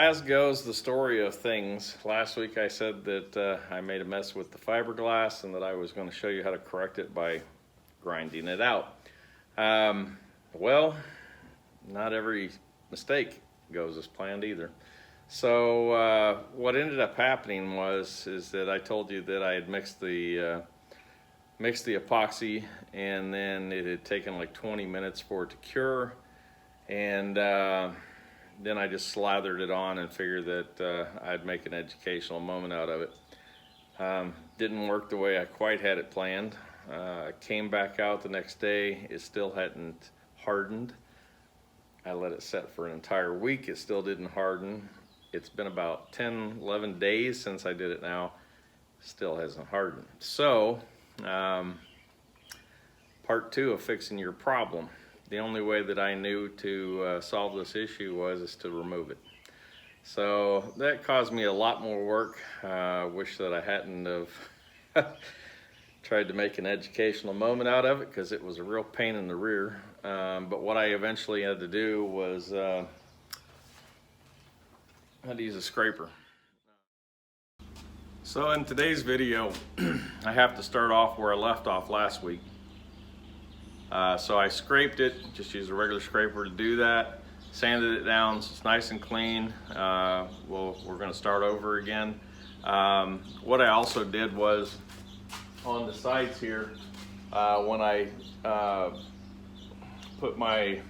as goes the story of things, last week I said that I made a mess with the fiberglass and that I was going to show you how to correct it by grinding it out. Well, not every mistake goes as planned either. So what ended up happening is that I told you that I had mixed the epoxy, and then it had taken like 20 minutes for it to cure, and then I just slathered it on and figured that I'd make an educational moment out of it. Didn't work the way I quite had it planned. Came back out the next day, it still hadn't hardened. I let it set for an entire week, it still didn't harden. It's been about 10, 11 days since I did it now, still hasn't hardened. So, part two of fixing your problem. The only way that I knew to solve this issue is to remove it. So that caused me a lot more work. Wish that I hadn't have tried to make an educational moment out of it, because it was a real pain in the rear. But what I eventually had to do was I had to use a scraper. So in today's video, I have to start off where I left off last week. So I scraped it, just used a regular scraper to do that, sanded it down so it's nice and clean. We're going to start over again. What I also did was on the sides here, when I put my,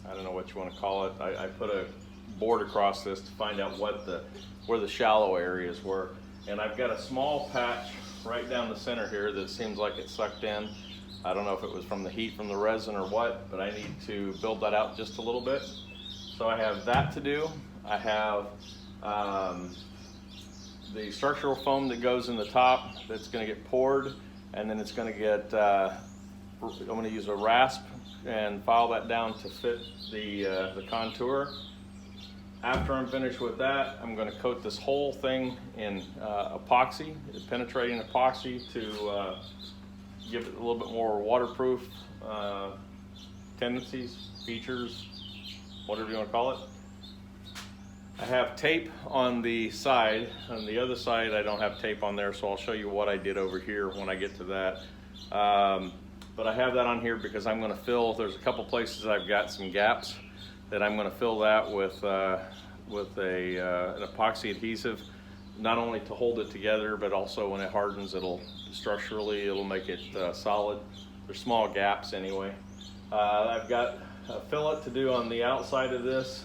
I don't know what you want to call it, I put a board across this to find out where the shallow areas were. And I've got a small patch right down the center here that seems like it sucked in. I don't know if it was from the heat from the resin or what, but I need to build that out just a little bit. So I have that to do. I have the structural foam that goes in the top that's going to get poured, and then it's going to get, I'm going to use a rasp and file that down to fit the contour. After I'm finished with that, I'm going to coat this whole thing in epoxy, penetrating epoxy, to give it a little bit more waterproof tendencies, features, whatever you want to call it. I have tape on the side. On the other side, I don't have tape on there, so I'll show you what I did over here when I get to that. But I have that on here because I'm going to fill, there's a couple places I've got some gaps that I'm going to fill that with an epoxy adhesive, not only to hold it together, but also when it hardens, structurally it'll make it solid. There's small gaps anyway. I've got a fillet to do on the outside of this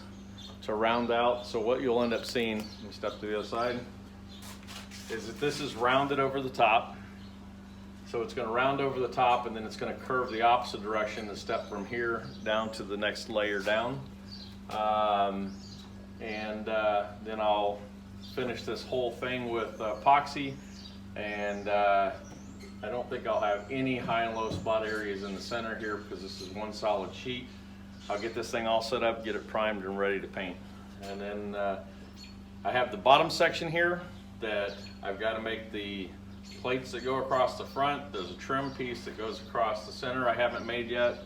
to round out. So what you'll end up seeing, let me step to the other side, is that this is rounded over the top. So it's going to round over the top, and then it's going to curve the opposite direction and step from here down to the next layer down. Then I'll finish this whole thing with epoxy, and I don't think I'll have any high and low spot areas in the center here because this is one solid sheet. I'll get this thing all set up, get it primed and ready to paint. And then I have the bottom section here that I've got to make the plates that go across the front. There's a trim piece that goes across the center I haven't made yet.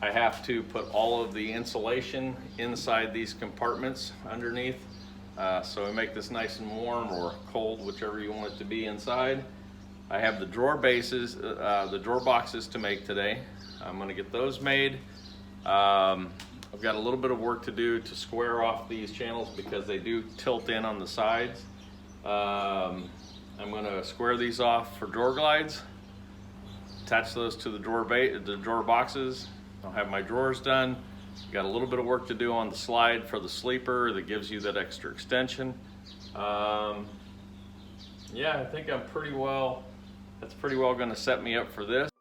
I have to put all of the insulation inside these compartments underneath. So we make this nice and warm or cold, whichever you want it to be inside. I have the drawer bases, the drawer boxes to make today. I'm going to get those made. I've got a little bit of work to do to square off these channels because they do tilt in on the sides. I'm going to square these off for drawer glides, attach those to the drawer boxes. I'll have my drawers done. Got a little bit of work to do on the slide for the sleeper that gives you that extra extension. Yeah, I think that's pretty well going to set me up for this.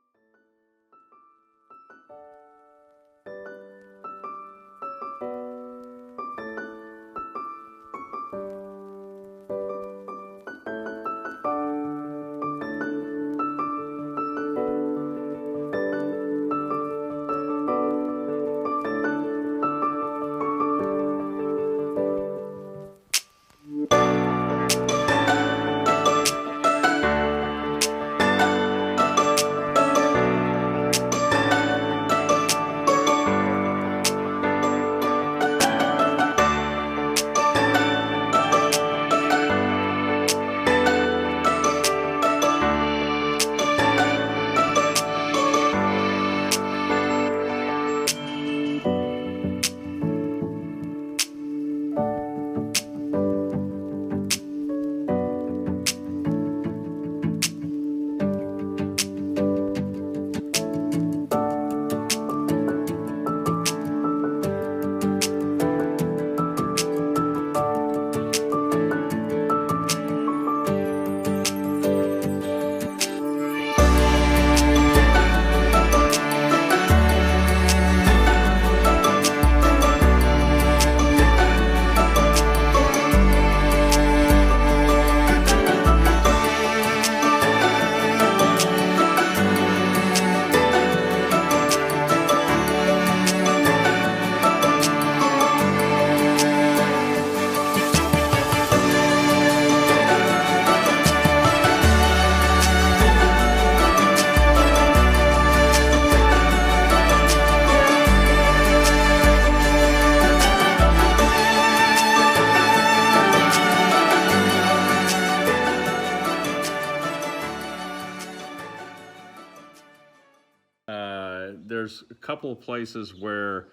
there's a couple of places where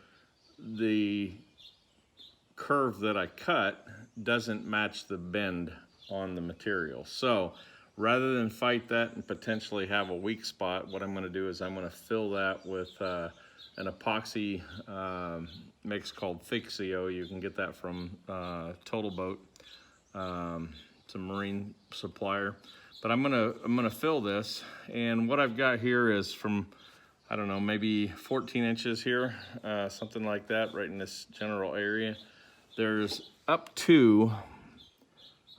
the curve that I cut doesn't match the bend on the material. So rather than fight that and potentially have a weak spot, what I'm going to do is I'm going to fill that with an epoxy mix called Thixio. You can get that from Total Boat. It's a marine supplier. But I'm gonna fill this, and what I've got here is from, I don't know, maybe 14 inches here, something like that, right in this general area. There's up to,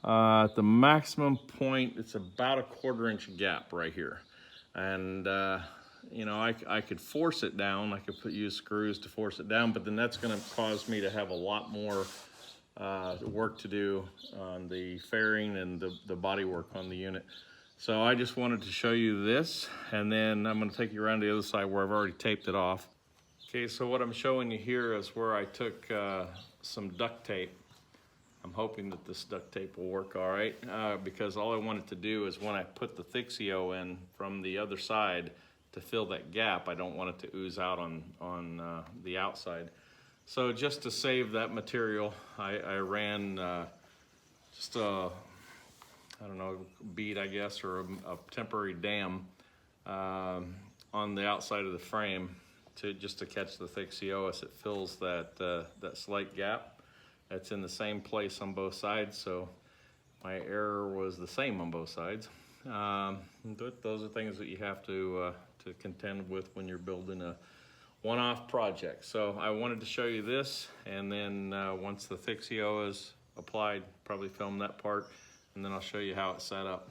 at the maximum point, it's about a 1/4 inch gap right here. And you know, I could force it down. I could use screws to force it down, but then that's gonna cause me to have a lot more work to do on the fairing and the body work on the unit. So I just wanted to show you this, and then I'm going to take you around the other side where I've already taped it off. Okay, so what I'm showing you here is where I took some duct tape. I'm hoping that this duct tape will work all right, because all I wanted to do is when I put the thixio in from the other side to fill that gap, I don't want it to ooze out on the outside. So just to save that material, I ran just a, I don't know, bead, I guess, or a temporary dam on the outside of the frame just to catch the thixio as it fills that slight gap. It's in the same place on both sides, so my error was the same on both sides. But those are things that you have to contend with when you're building a one-off project. So I wanted to show you this, and then once the thixio is applied, probably film that part, and then I'll show you how it's set up.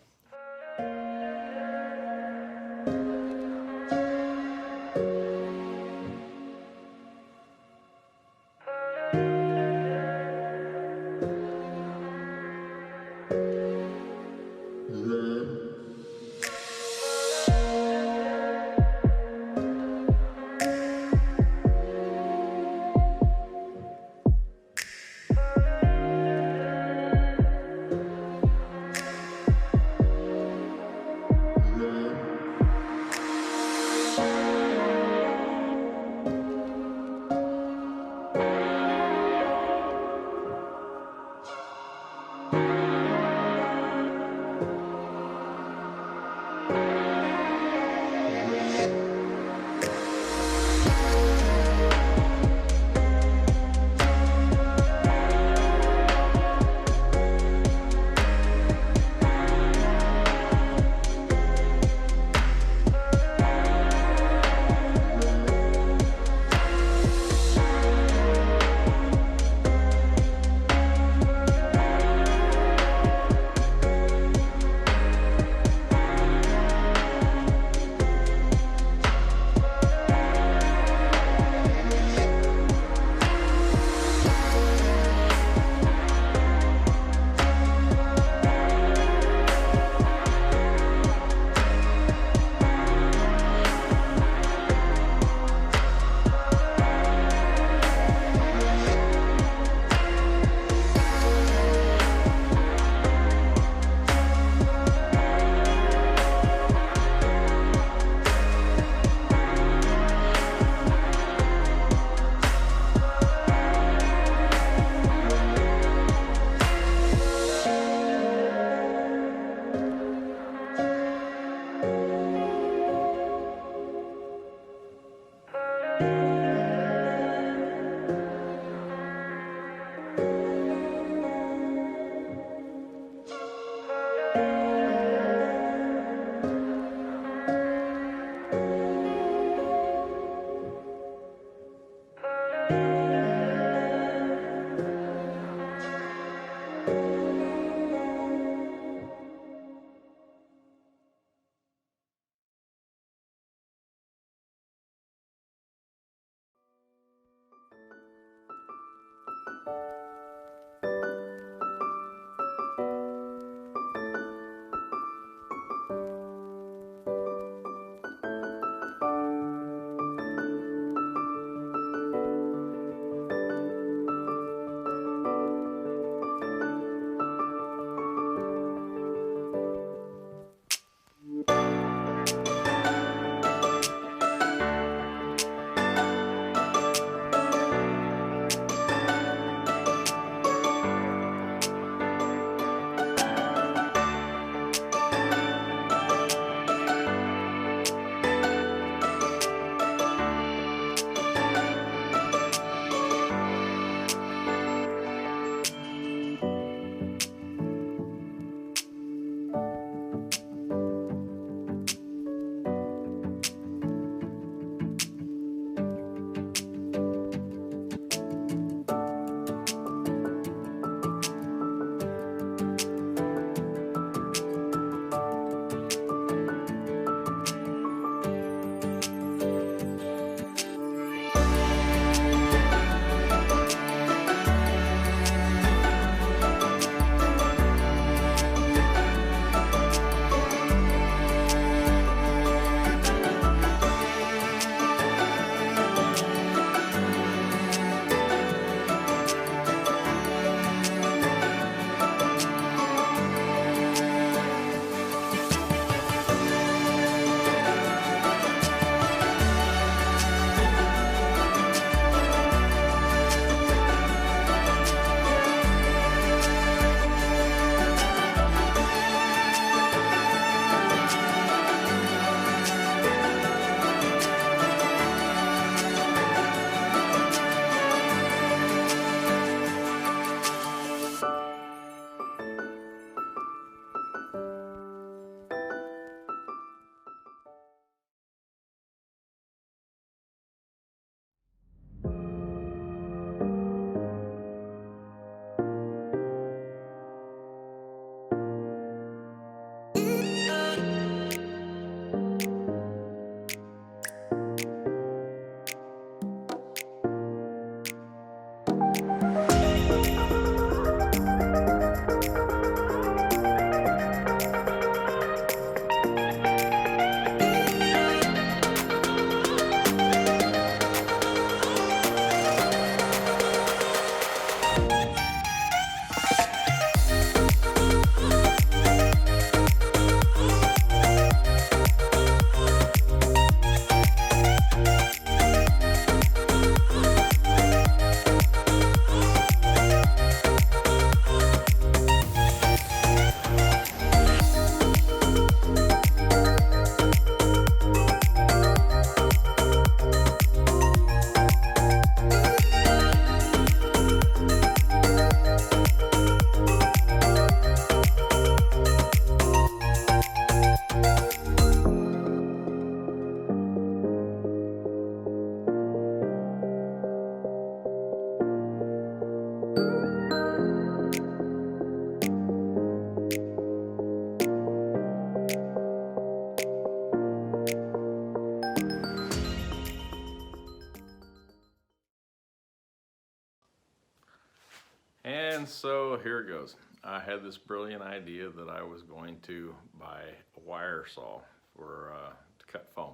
And so here it goes. I had this brilliant idea that I was going to buy a wire saw for to cut foam,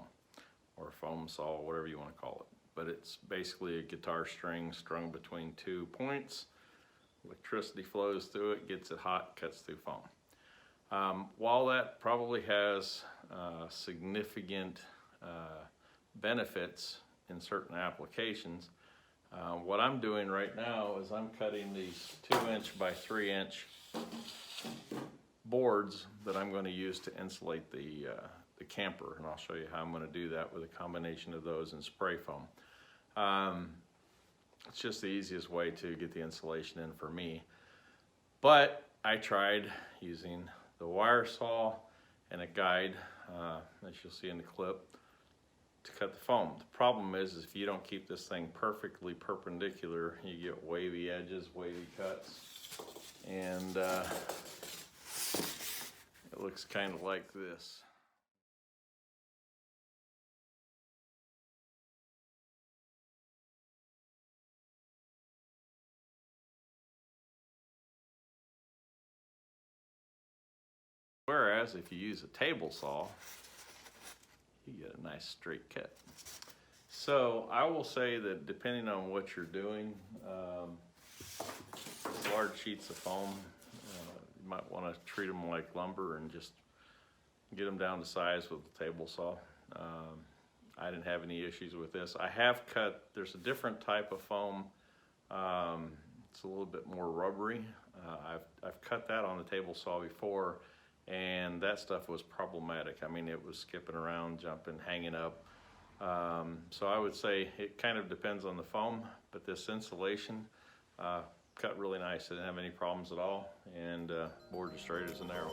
or foam saw, whatever you want to call it. But it's basically a guitar string strung between 2 points. Electricity flows through it, gets it hot, cuts through foam. While that probably has significant benefits in certain applications, what I'm doing right now is I'm cutting these 2-inch by 3-inch boards that I'm going to use to insulate the camper, and I'll show you how I'm going to do that with a combination of those and spray foam. It's just the easiest way to get the insulation in for me. But I tried using the wire saw and a guide, as you'll see in the clip, to cut the foam. The problem is if you don't keep this thing perfectly perpendicular, you get wavy edges, wavy cuts, and it looks kind of like this. Whereas if you use a table saw, you get a nice straight cut. So I will say that depending on what you're doing, large sheets of foam, you might want to treat them like lumber and just get them down to size with a table saw. I didn't have any issues with this. I have cut, there's a different type of foam. It's a little bit more rubbery. I've cut that on the table saw before, and that stuff was problematic. I mean, it was skipping around, jumping, hanging up. So I would say it kind of depends on the foam, but this insulation cut really nice. I didn't have any problems at all, and board as straight as an arrow.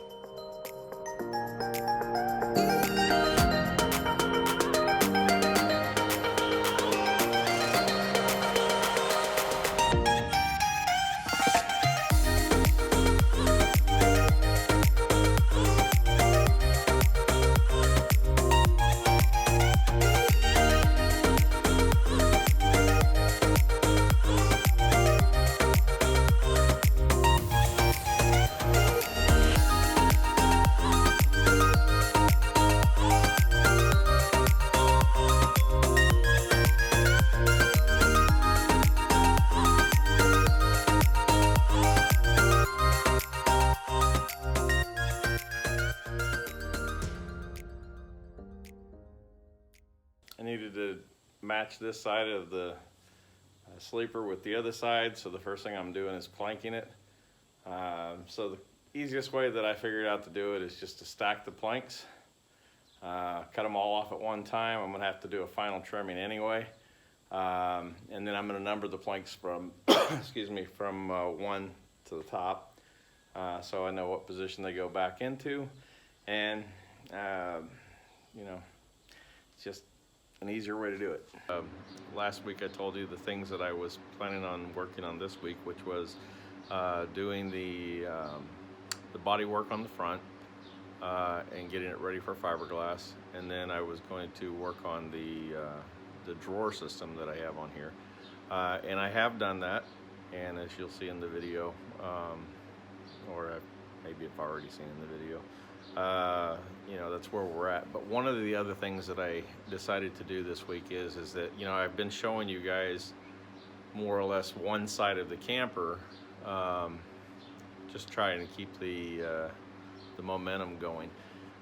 I needed to match this side of the sleeper with the other side, so the first thing I'm doing is planking it. So the easiest way that I figured out to do it is just to stack the planks, cut them all off at one time. I'm going to have to do a final trimming anyway, and then I'm going to number the planks from excuse me, from 1 to the top, so I know what position they go back into, and you know, it's just an easier way to do it. Last week I told you the things that I was planning on working on this week, which was doing the bodywork on the front and getting it ready for fiberglass, and then I was going to work on the drawer system that I have on here, and I have done that, and as you'll see in the video, or maybe I've already seen in the video, you know, that's where we're at. But one of the other things that I decided to do this week is that, you know, I've been showing you guys more or less one side of the camper, just trying to keep the momentum going.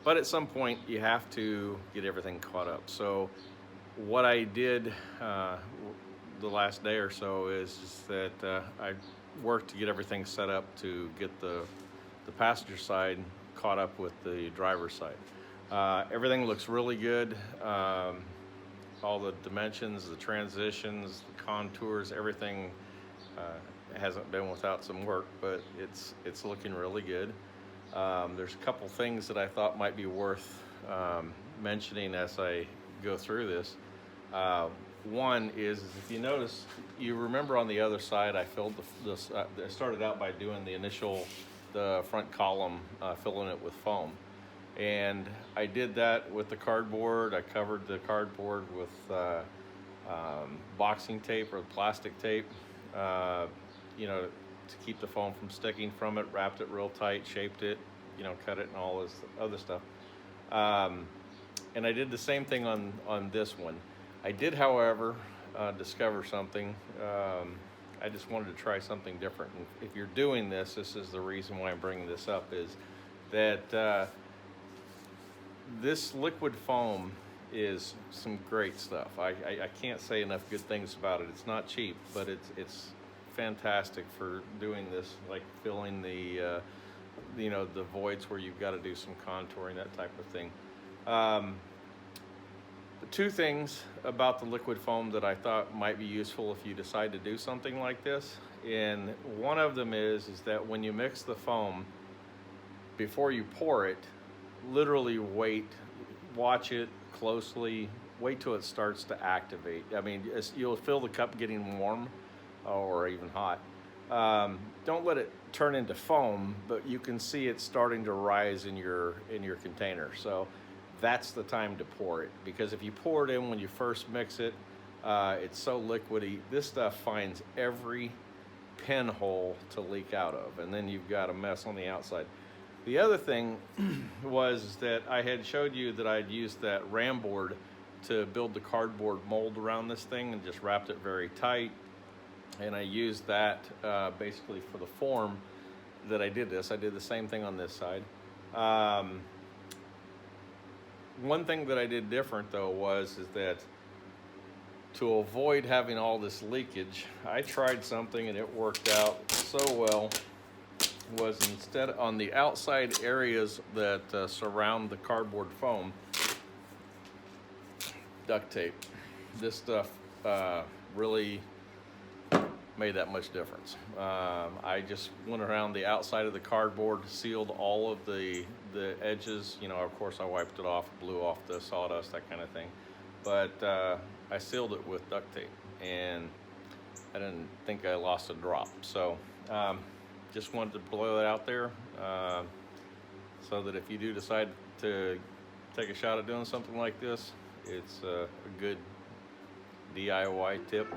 But at some point you have to get everything caught up. So what I did the last day or so is that I worked to get everything set up to get the passenger side caught up with the driver's side. Everything looks really good. All the dimensions, the transitions, the contours, everything hasn't been without some work, but it's looking really good. There's a couple things that I thought might be worth mentioning as I go through this. One is if you notice, you remember on the other side I filled this. I started out by doing the front column, filling it with foam, and I did that with the cardboard. I covered the cardboard with boxing tape or plastic tape. You know, to keep the foam from sticking from it, wrapped it real tight, shaped it, you know, cut it and all this other stuff. And I did the same thing on this one. I did, however, discover something. I just wanted to try something different. And if you're doing this, this is the reason why I'm bringing this up, is that this liquid foam is some great stuff. I can't say enough good things about it. It's not cheap, but it's fantastic for doing this, like filling the you know, the voids where you've got to do some contouring, that type of thing. The two things about the liquid foam that I thought might be useful if you decide to do something like this, and one of them is that when you mix the foam, before you pour it, literally wait, watch it closely, wait till it starts to activate. I mean, you'll feel the cup getting warm or even hot. Don't let it turn into foam, but you can see it starting to rise in your container. So that's the time to pour it, because if you pour it in when you first mix it, it's so liquidy. This stuff finds every pinhole to leak out of, and then you've got a mess on the outside. The other thing was that I had showed you that I'd used that ram board to build the cardboard mold around this thing and just wrapped it very tight. And I used that basically for the form that I did this. I did the same thing on this side. One thing that I did different though is that to avoid having all this leakage, I tried something and it worked out so well. Was instead on the outside areas that surround the cardboard foam, duct tape. This stuff really made that much difference. I just went around the outside of the cardboard, sealed all of the edges. You know, of course I wiped it off, blew off the sawdust, that kind of thing. But I sealed it with duct tape, and I didn't think I lost a drop. So just wanted to blow that out there so that if you do decide to take a shot at doing something like this, it's a good DIY tip.